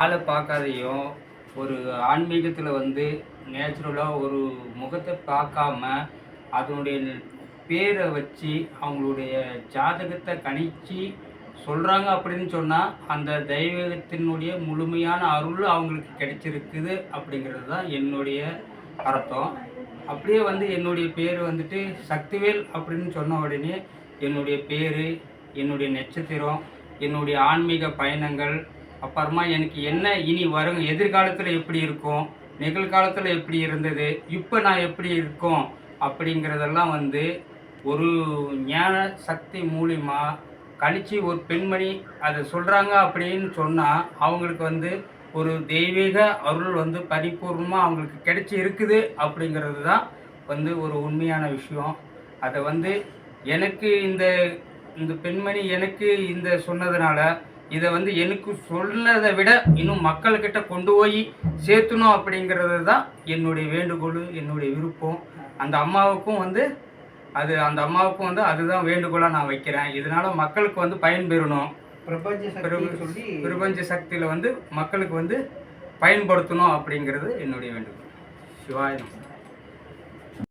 ஆளை பார்க்காதையும் ஒரு ஆன்மீகத்தில் வந்து நேச்சுரலாக ஒரு முகத்தை பார்க்காம அதனுடைய பேரை வச்சு அவங்களுடைய ஜாதகத்தை கணிச்சு சொல்கிறாங்க அப்படின்னு சொன்னால் அந்த தெய்வத்தினுடைய முழுமையான அருள் அவங்களுக்கு கிடைச்சிருக்குது அப்படிங்கிறது தான் என்னுடைய அர்த்தம். அப்படியே வந்து என்னுடைய பேர் வந்துட்டு சக்திவேல் அப்படின்னு சொன்ன உடனே என்னுடைய பேர், என்னுடைய நட்சத்திரம், என்னுடைய ஆன்மீக பயணங்கள், அப்புறமா எனக்கு என்ன இனி வரும் எதிர்காலத்தில் எப்படி இருக்கும், நிகழ்காலத்தில் எப்படி இருந்தது, இப்போ நான் எப்படி இருக்கோம் அப்படிங்கிறதெல்லாம் வந்து ஒரு ஞான சக்தி மூலிமா கணிச்சு ஒரு பெண்மணி அதை சொல்கிறாங்க அப்படின்னு சொன்னால் அவங்களுக்கு வந்து ஒரு தெய்வீக அருள் வந்து பரிபூர்ணமாக அவங்களுக்கு கிடைச்சி இருக்குது அப்படிங்கிறது தான் வந்து ஒரு உண்மையான விஷயம். அதை வந்து எனக்கு இந்த இந்த பெண்மணி எனக்கு இந்த சொன்னதுனால இதை வந்து எனக்கு சொன்னதை விட இன்னும் மக்கள்கிட்ட கொண்டு போய் சேர்த்தணும் அப்படிங்கிறது தான் என்னுடைய வேண்டுகோள், என்னுடைய விருப்பம். அந்த அம்மாவுக்கும் வந்து அதுதான் வேண்டுகோளாக நான் வைக்கிறேன். இதனால் மக்களுக்கு வந்து பயன்பெறணும். பிரபஞ்ச சக்தியில் வந்து மக்களுக்கு வந்து பயன்படுத்தணும் அப்படிங்கிறது என்னுடைய வேண்டுகோள். சிவாய நமः.